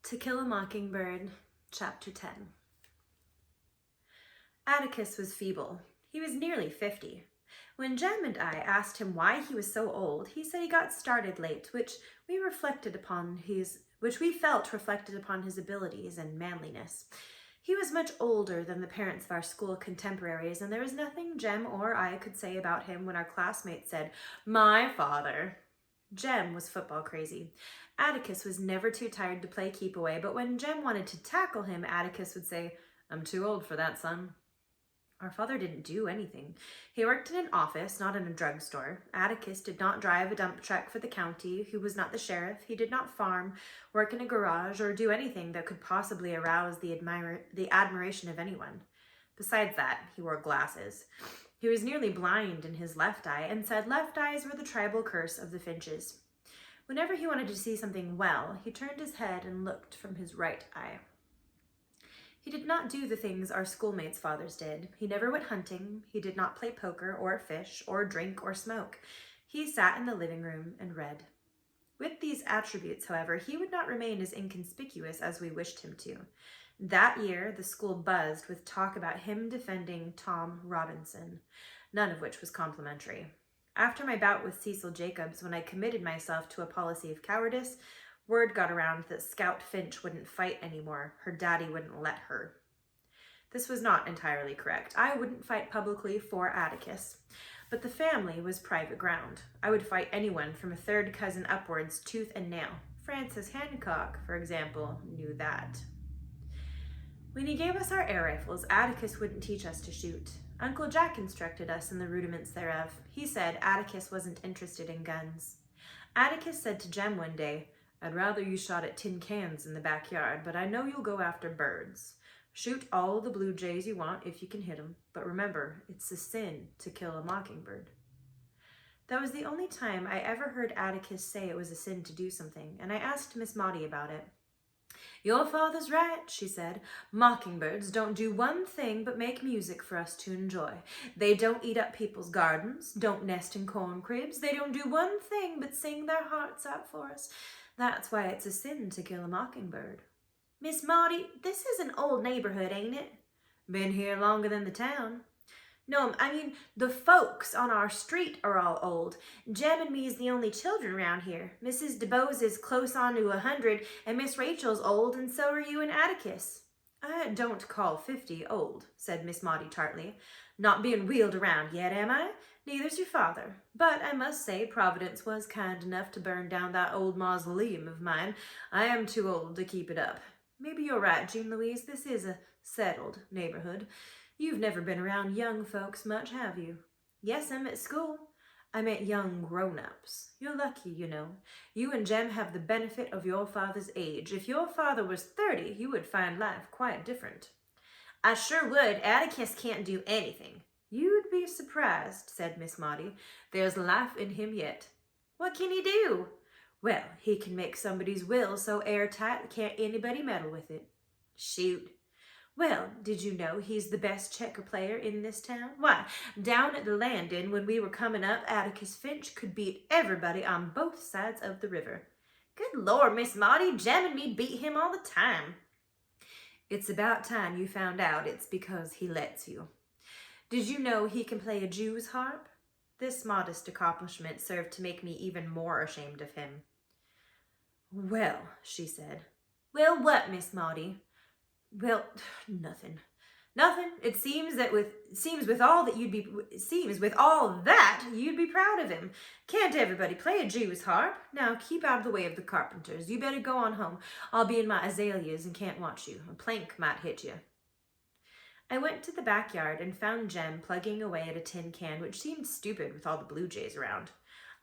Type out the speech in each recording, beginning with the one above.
To Kill a Mockingbird, Chapter 10. Atticus was feeble. He was nearly 50. When Jem and I asked him why he was so old, he said he got started late, which we felt reflected upon his abilities and manliness. He was much older than the parents of our school contemporaries, and there was nothing Jem or I could say about him when our classmates said, "My father." Jem was football crazy. Atticus was never too tired to play keep away, but when Jem wanted to tackle him, Atticus would say, "I'm too old for that, son." Our father didn't do anything. He worked in an office, not in a drugstore. Atticus did not drive a dump truck for the county. He was not the sheriff. He did not farm, work in a garage, or do anything that could possibly arouse the admiration of anyone. Besides that, he wore glasses. He was nearly blind in his left eye and said left eyes were the tribal curse of the Finches. Whenever he wanted to see something well, he turned his head and looked from his right eye. He did not do the things our schoolmates' fathers did. He never went hunting. He did not play poker or fish or drink or smoke. He sat in the living room and read. With these attributes, however, he would not remain as inconspicuous as we wished him to. That year, the school buzzed with talk about him defending Tom Robinson, none of which was complimentary. After my bout with Cecil Jacobs, when I committed myself to a policy of cowardice, word got around that Scout Finch wouldn't fight anymore. Her daddy wouldn't let her. This was not entirely correct. I wouldn't fight publicly for Atticus, but the family was private ground. I would fight anyone from a third cousin upwards, tooth and nail. Francis Hancock, for example, knew that. When he gave us our air rifles, Atticus wouldn't teach us to shoot. Uncle Jack instructed us in the rudiments thereof. He said Atticus wasn't interested in guns. Atticus said to Jem one day, "I'd rather you shot at tin cans in the backyard, but I know you'll go after birds. Shoot all the blue jays you want if you can hit 'em, but remember, it's a sin to kill a mockingbird." That was the only time I ever heard Atticus say it was a sin to do something, and I asked Miss Maudie about it. "Your father's right," she said. "Mockingbirds don't do one thing but make music for us to enjoy. They don't eat up people's gardens, don't nest in corn cribs. They don't do one thing but sing their hearts out for us. That's why it's a sin to kill a mockingbird." "Miss Maudie, this is an old neighborhood, ain't it?" "Been here longer than the town." "No, I mean, the folks on our street are all old. Jem and me's the only children around here. Mrs. DeBose is close on to 100, and Miss Rachel's old, and so are you and Atticus." "I don't call 50 old," said Miss Maudie tartly. "Not being wheeled around yet, am I? Neither's your father. But I must say Providence was kind enough to burn down that old mausoleum of mine. I am too old to keep it up. Maybe you're right, Jean Louise. This is a settled neighborhood. You've never been around young folks much, have you?" "Yes, I'm at school." "I meant young grown-ups. You're lucky, you know. You and Jem have the benefit of your father's age. If your father was 30, you would find life quite different." "I sure would. Atticus can't do anything." "You'd be surprised," said Miss Maudie. "There's life in him yet." "What can he do?" "Well, he can make somebody's will so airtight can't anybody meddle with it." "Shoot." "Well, did you know he's the best checker player in this town? Why, down at the landing when we were coming up, Atticus Finch could beat everybody on both sides of the river." "Good Lord, Miss Maudie, Jem and me beat him all the time." "It's about time you found out it's because he lets you." "Did you know he can play a Jew's harp?" This modest accomplishment served to make me even more ashamed of him. "Well," she said. "Well, what, Miss Maudie?" "Well, nothing. Nothing. It seems with all that you'd be proud of him. Can't everybody play a Jew's harp? Now keep out of the way of the carpenters. You better go on home. I'll be in my azaleas and can't watch you. A plank might hit you." I went to the backyard and found Jem plugging away at a tin can, which seemed stupid with all the blue jays around.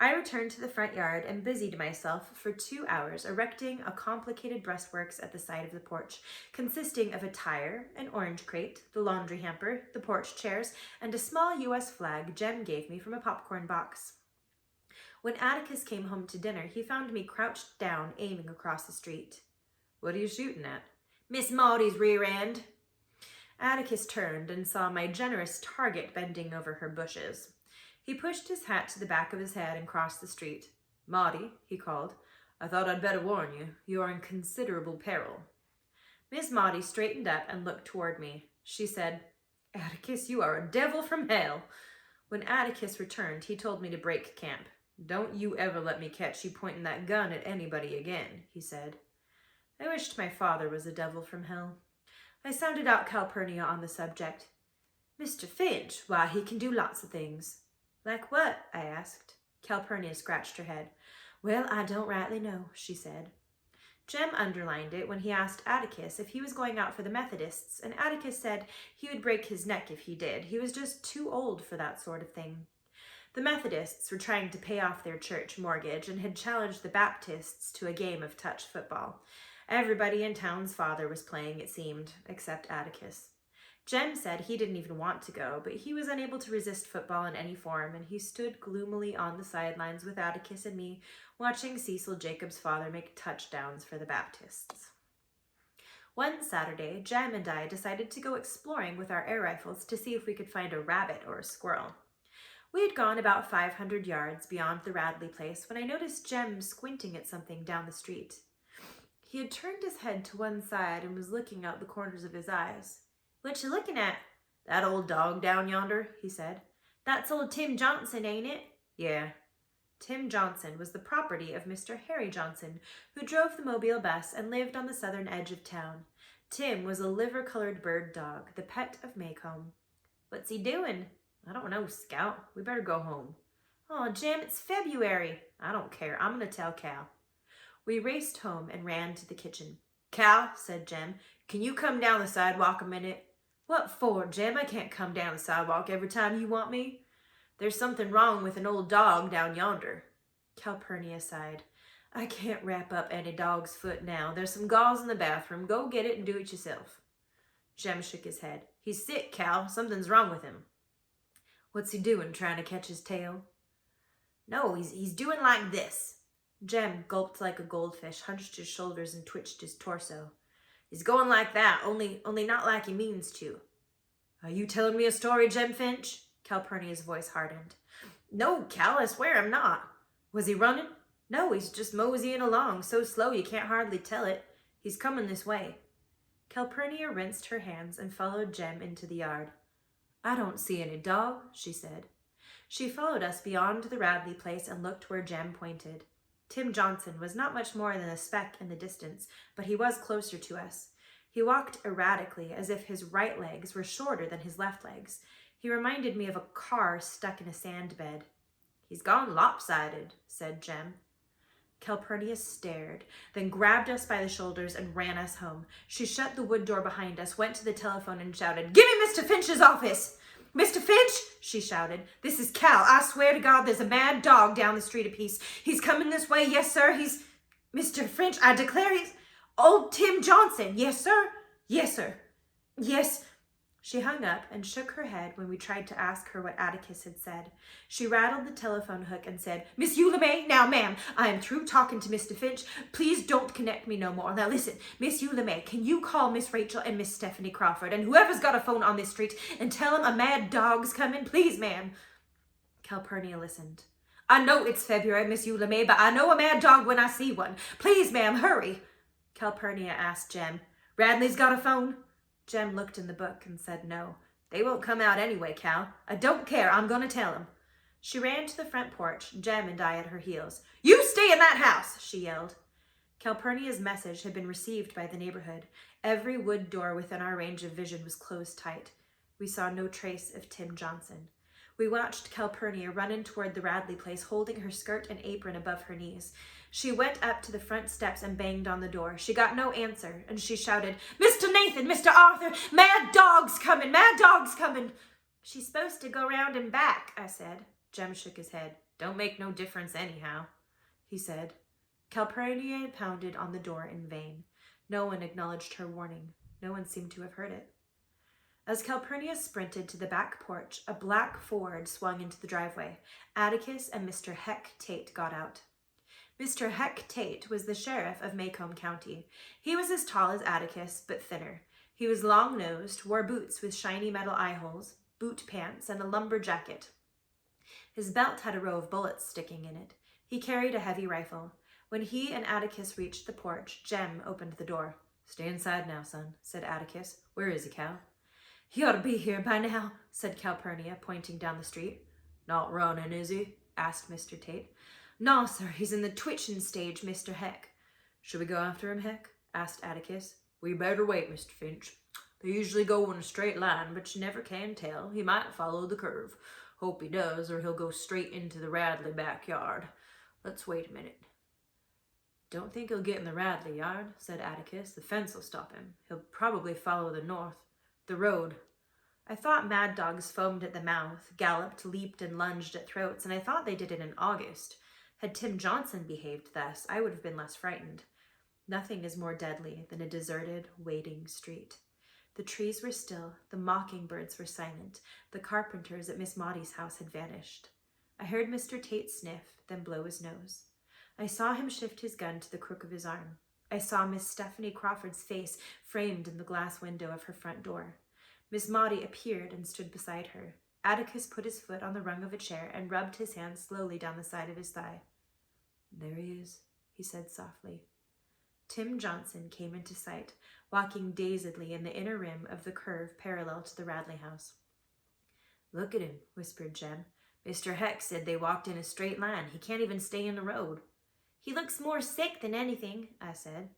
I returned to the front yard and busied myself for 2 hours erecting a complicated breastworks at the side of the porch, consisting of a tire, an orange crate, the laundry hamper, the porch chairs, and a small U.S. flag Jem gave me from a popcorn box. When Atticus came home to dinner, he found me crouched down, aiming across the street. "What are you shooting at?" "Miss Maudie's rear end." Atticus turned and saw my generous target bending over her bushes. He pushed his hat to the back of his head and crossed the street. "Maudie," he called, I thought I'd better warn you. You are in considerable peril. Miss Maudie straightened up and looked toward me. She said, Atticus, you are a devil from hell. When Atticus returned, he told me to break camp. Don't you ever let me catch you pointing that gun at anybody again, he said. I wished my father was a devil from hell. I sounded out Calpurnia on the subject. Mr. Finch, why, he can do lots of things. Like what? I asked. Calpurnia scratched her head. Well, I don't rightly know, she said. Jem underlined it when he asked Atticus if he was going out for the Methodists, and Atticus said he would break his neck if he did. He was just too old for that sort of thing. The Methodists were trying to pay off their church mortgage and had challenged the Baptists to a game of touch football. Everybody in town's father was playing, it seemed, except Atticus. Jem said he didn't even want to go, but he was unable to resist football in any form, and he stood gloomily on the sidelines with Atticus and me, watching Cecil Jacob's father make touchdowns for the Baptists. One Saturday, Jem and I decided to go exploring with our air rifles to see if we could find a rabbit or a squirrel. We had gone about 500 yards beyond the Radley place when I noticed Jem squinting at something down the street. He had turned his head to one side and was looking out the corners of his eyes. What you looking at? That old dog down yonder, he said. That's old Tim Johnson, ain't it? Yeah. Tim Johnson was the property of Mr. Harry Johnson, who drove the Mobile bus and lived on the southern edge of town. Tim was a liver-colored bird dog, the pet of Maycomb. What's he doing? I don't know, Scout. We better go home. Oh, Jim, it's February. I don't care. I'm going to tell Cal. We raced home and ran to the kitchen. Cal, said Jem, can you come down the sidewalk a minute? What for, Jem? I can't come down the sidewalk every time you want me. There's something wrong with an old dog down yonder. Calpurnia sighed. I can't wrap up any dog's foot now. There's some gauze in the bathroom. Go get it and do it yourself. Jem shook his head. He's sick, Cal. Something's wrong with him. What's he doing, trying to catch his tail? No, he's doing like this. Jem gulped like a goldfish, hunched his shoulders, and twitched his torso. He's going like that, only not like he means to. Are you telling me a story, Jem Finch? Calpurnia's voice hardened. No, Cal, I swear I'm not. Was he running? No, he's just moseying along, so slow you can't hardly tell it. He's coming this way. Calpurnia rinsed her hands and followed Jem into the yard. I don't see any dog, she said. She followed us beyond the Radley place and looked where Jem pointed. Tim Johnson was not much more than a speck in the distance, but he was closer to us. He walked erratically, as if his right legs were shorter than his left legs. He reminded me of a car stuck in a sand bed. He's gone lopsided, said Jem. Calpurnia stared, then grabbed us by the shoulders and ran us home. She shut the wood door behind us, went to the telephone and shouted, Give me Mr. Finch's office! Mr. Finch, she shouted. This is Cal. I swear to God there's a mad dog down the street apiece. He's coming this way. Yes, sir. He's... Mr. Finch, I declare he's... Old Tim Johnson. Yes, sir. Yes, sir. Yes. She hung up and shook her head when we tried to ask her what Atticus had said. She rattled the telephone hook and said, Miss Eula May, now, ma'am, I am through talking to Mr. Finch. Please don't connect me no more. Now, listen, Miss Eula May, can you call Miss Rachel and Miss Stephanie Crawford and whoever's got a phone on this street and tell them a mad dog's coming? Please, ma'am. Calpurnia listened. I know it's February, Miss Eula May, but I know a mad dog when I see one. Please, ma'am, hurry. Calpurnia asked Jem, Radley's got a phone? Jem looked in the book and said no. They won't come out anyway, Cal. I don't care. I'm going to tell him. She ran to the front porch, Jem and I at her heels. You stay in that house, she yelled. Calpurnia's message had been received by the neighborhood. Every wood door within our range of vision was closed tight. We saw no trace of Tim Johnson. We watched Calpurnia run in toward the Radley place, holding her skirt and apron above her knees. She went up to the front steps and banged on the door. She got no answer, and she shouted, Mr. Nathan, Mr. Arthur, mad dog's coming, mad dog's coming. She's supposed to go round and back, I said. Jem shook his head. Don't make no difference anyhow, he said. Calpurnia pounded on the door in vain. No one acknowledged her warning. No one seemed to have heard it. As Calpurnia sprinted to the back porch, a black Ford swung into the driveway. Atticus and Mr. Heck Tate got out. Mr. Heck Tate was the sheriff of Maycomb County. He was as tall as Atticus, but thinner. He was long-nosed, wore boots with shiny metal eye-holes, boot pants, and a lumber jacket. His belt had a row of bullets sticking in it. He carried a heavy rifle. When he and Atticus reached the porch, Jem opened the door. "Stay inside now, son," said Atticus. "Where is he, Cal?" "He ought to be here by now," said Calpurnia, pointing down the street. "Not running, is he?" asked Mr. Tate. "No, sir, he's in the twitching stage, Mr. Heck." "Should we go after him, Heck?" asked Atticus. "We better wait, Mr. Finch. They usually go in a straight line, but you never can tell. He might follow the curve. Hope he does, or he'll go straight into the Radley backyard. Let's wait a minute." "Don't think he'll get in the Radley yard," said Atticus. "The fence will stop him. He'll probably follow the road." I thought mad dogs foamed at the mouth, galloped, leaped, and lunged at throats, and I thought they did it in August. Had Tim Johnson behaved thus, I would have been less frightened. Nothing is more deadly than a deserted, waiting street. The trees were still, the mockingbirds were silent, the carpenters at Miss Maudie's house had vanished. I heard Mr. Tate sniff, then blow his nose. I saw him shift his gun to the crook of his arm. I saw Miss Stephanie Crawford's face framed in the glass window of her front door. Miss Maudie appeared and stood beside her. Atticus put his foot on the rung of a chair and rubbed his hand slowly down the side of his thigh. "There he is," he said softly. Tim Johnson came into sight, walking dazedly in the inner rim of the curve parallel to the Radley house. "Look at him," whispered Jem. "Mr. Heck said they walked in a straight line. He can't even stay in the road." "He looks more sick than anything," I said.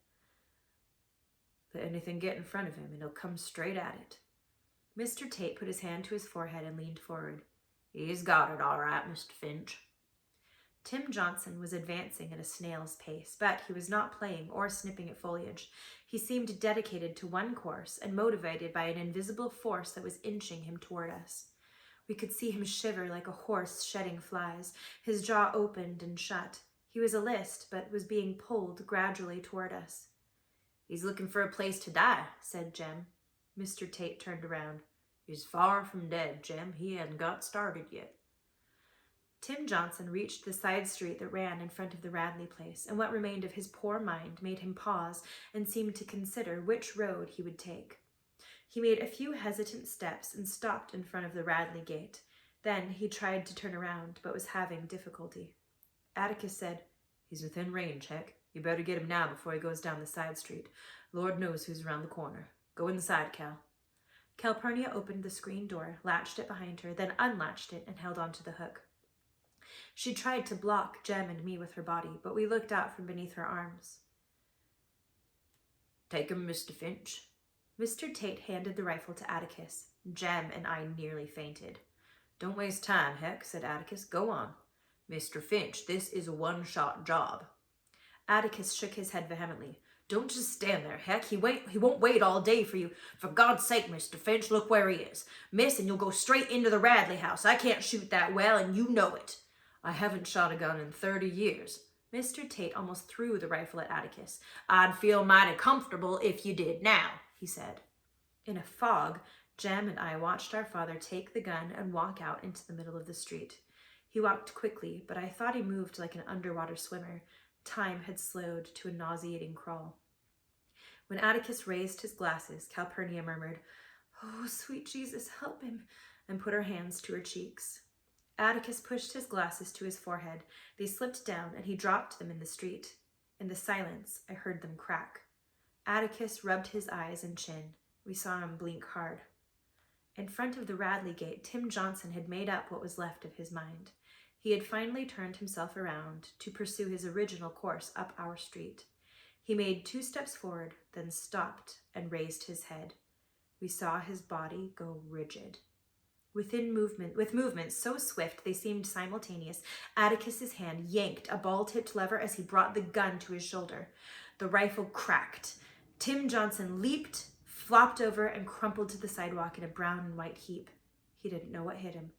"Let anything get in front of him, and he'll come straight at it." Mr. Tate put his hand to his forehead and leaned forward. "He's got it all right, Mr. Finch." Tim Johnson was advancing at a snail's pace, but he was not playing or snipping at foliage. He seemed dedicated to one course and motivated by an invisible force that was inching him toward us. We could see him shiver like a horse shedding flies. His jaw opened and shut. He was a list, but was being pulled gradually toward us. "He's looking for a place to die," said Jem. Mr. Tate turned around. "He's far from dead, Jem. He hadn't got started yet." Tim Johnson reached the side street that ran in front of the Radley place, and what remained of his poor mind made him pause and seem to consider which road he would take. He made a few hesitant steps and stopped in front of the Radley gate. Then he tried to turn around, but was having difficulty. Atticus said, "He's within range, Heck. You better get him now before he goes down the side street. Lord knows who's around the corner. Go inside, Cal." Calpurnia opened the screen door, latched it behind her, then unlatched it and held onto the hook. She tried to block Jem and me with her body, but we looked out from beneath her arms. "Take him, Mr. Finch." Mr. Tate handed the rifle to Atticus. Jem and I nearly fainted. "Don't waste time, Heck," said Atticus. "Go on." "Mr. Finch, this is a one-shot job." Atticus shook his head vehemently. "Don't just stand there, Heck. He won't wait all day for you. For God's sake, Mr. Finch, look where he is. Miss, and you'll go straight into the Radley house. I can't shoot that well, and you know it." "I haven't shot a gun in 30 years. Mr. Tate almost threw the rifle at Atticus. "I'd feel mighty comfortable if you did now," he said. In a fog, Jem and I watched our father take the gun and walk out into the middle of the street. He walked quickly, but I thought he moved like an underwater swimmer. Time had slowed to a nauseating crawl. When Atticus raised his glasses, Calpurnia murmured, "Oh, sweet Jesus, help him," and put her hands to her cheeks. Atticus pushed his glasses to his forehead. They slipped down, and he dropped them in the street. In the silence, I heard them crack. Atticus rubbed his eyes and chin. We saw him blink hard. In front of the Radley gate, Tim Johnson had made up what was left of his mind. He had finally turned himself around to pursue his original course up our street. He made 2 steps forward, then stopped and raised his head. We saw his body go rigid. With movements so swift they seemed simultaneous, Atticus's hand yanked a ball-tipped lever as he brought the gun to his shoulder. The rifle cracked. Tim Johnson leaped, flopped over, and crumpled to the sidewalk in a brown and white heap. He didn't know what hit him.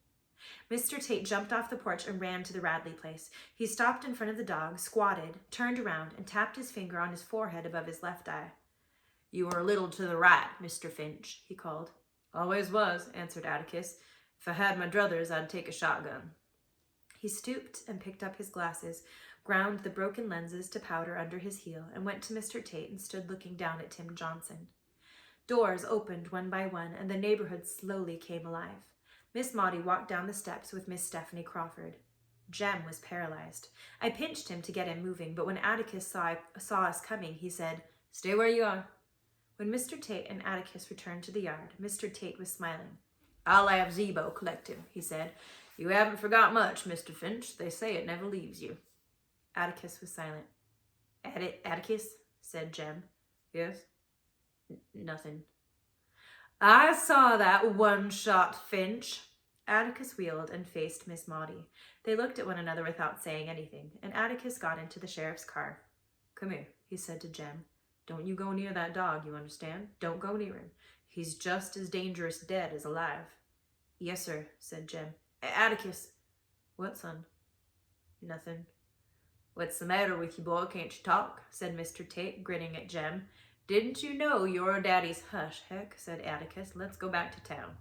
Mr. Tate jumped off the porch and ran to the Radley place. He stopped in front of the dog, squatted, turned around, and tapped his finger on his forehead above his left eye. "You are a little to the right, Mr. Finch," he called. "Always was," answered Atticus. "If I had my druthers, I'd take a shotgun." He stooped and picked up his glasses, ground the broken lenses to powder under his heel, and went to Mr. Tate and stood looking down at Tim Johnson. Doors opened one by one, and the neighborhood slowly came alive. Miss Maudie walked down the steps with Miss Stephanie Crawford. Jem was paralyzed. I pinched him to get him moving, but when Atticus saw us coming, he said, "Stay where you are." When Mr. Tate and Atticus returned to the yard, Mr. Tate was smiling. "I'll have Zeebo collect him," he said. "You haven't forgot much, Mr. Finch. They say it never leaves you." Atticus was silent. Atticus, said Jem. "Yes?" Nothing. "I saw that one-shot, Finch." Atticus wheeled and faced Miss Maudie. They looked at one another without saying anything, and Atticus got into the sheriff's car. "Come here," he said to Jem. "Don't you go near that dog, you understand? Don't go near him. He's just as dangerous dead as alive." "Yes, sir," said Jem. "Atticus." "What, son?" "Nothing." "What's the matter with you, boy? Can't you talk?" said Mr. Tate, grinning at Jem. "Didn't you know your daddy's—" "Hush, Heck," said Atticus. "Let's go back to town."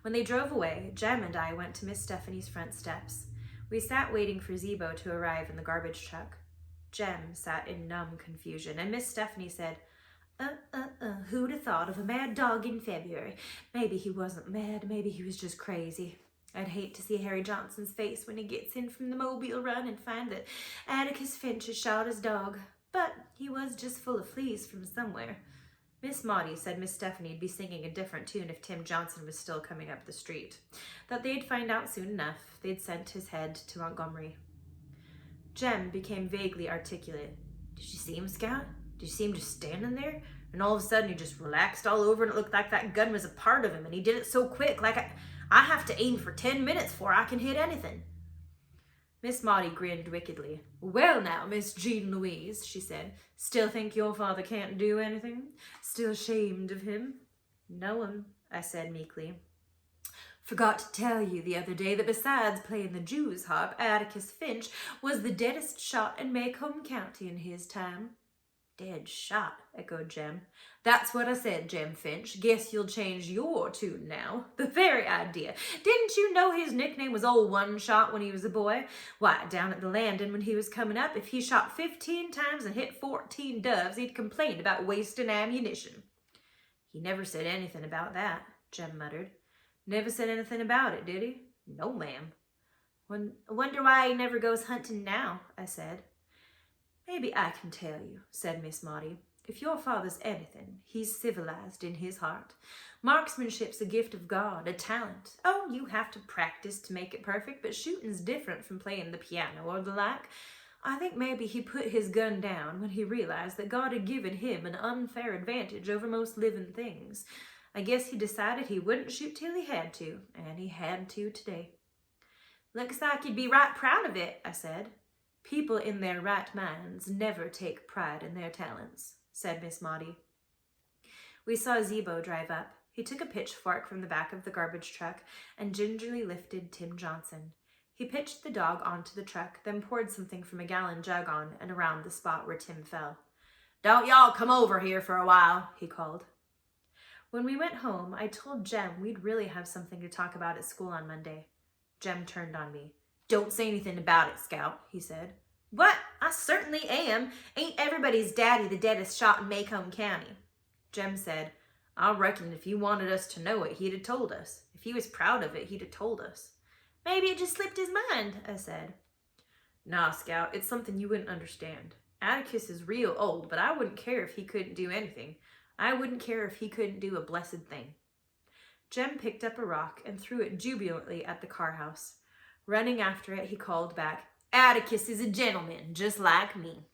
When they drove away, Jem and I went to Miss Stephanie's front steps. We sat waiting for Zeebo to arrive in the garbage truck. Jem sat in numb confusion, and Miss Stephanie said, Who'd have thought of a mad dog in February? Maybe he wasn't mad, maybe he was just crazy. I'd hate to see Harry Johnson's face when he gets in from the Mobile run and find that Atticus Finch has shot his dog. But he was just full of fleas from somewhere. Miss Maudie said Miss Stephanie'd be singing a different tune if Tim Johnson was still coming up the street. That they'd find out soon enough. They'd sent his head to Montgomery. Jem became vaguely articulate. "Did you see him, Scout? Did you see him just standing there? And all of a sudden he just relaxed all over and it looked like that gun was a part of him and he did it so quick, like I have to aim for 10 minutes before I can hit anything." Miss Maudie grinned wickedly. "Well now, Miss Jean Louise," she said, "still think your father can't do anything? Still ashamed of him?" "No'm," I said meekly. "Forgot to tell you the other day that besides playing the Jew's harp, Atticus Finch was the deadest shot in Macomb County in his time." "Dead shot," echoed Jem. "That's what I said, Jem Finch. Guess you'll change your tune now. The very idea. Didn't you know his nickname was Old One Shot when he was a boy? Why, down at the Landing when he was coming up, if he shot 15 times and hit 14 doves, he'd complain about wasting ammunition." "He never said anything about that," Jem muttered. "Never said anything about it, did he?" "No, ma'am." "Wonder why he never goes hunting now," I said. "Maybe I can tell you," said Miss Maudie. "If your father's anything, he's civilized in his heart. Marksmanship's a gift of God, a talent. Oh, you have to practice to make it perfect, but shooting's different from playing the piano or the like. I think maybe he put his gun down when he realized that God had given him an unfair advantage over most living things. I guess he decided he wouldn't shoot till he had to, and he had to today." "Looks like you'd be right proud of it," I said. "People in their right minds never take pride in their talents," said Miss Maudie. We saw Zeebo drive up. He took a pitchfork from the back of the garbage truck and gingerly lifted Tim Johnson. He pitched the dog onto the truck, then poured something from a gallon jug on and around the spot where Tim fell. "Don't y'all come over here for a while," he called. When we went home, I told Jem we'd really have something to talk about at school on Monday. Jem turned on me. "Don't say anything about it, Scout," he said. "What? I certainly am. Ain't everybody's daddy the deadest shot in Macomb County?" Jem said, "I reckon if he wanted us to know it, he'd have told us. If he was proud of it, he'd have told us." "Maybe it just slipped his mind," I said. "Nah, Scout, it's something you wouldn't understand. Atticus is real old, but I wouldn't care if he couldn't do anything. I wouldn't care if he couldn't do a blessed thing." Jem picked up a rock and threw it jubilantly at the car house. Running after it, he called back, "Atticus is a gentleman, just like me."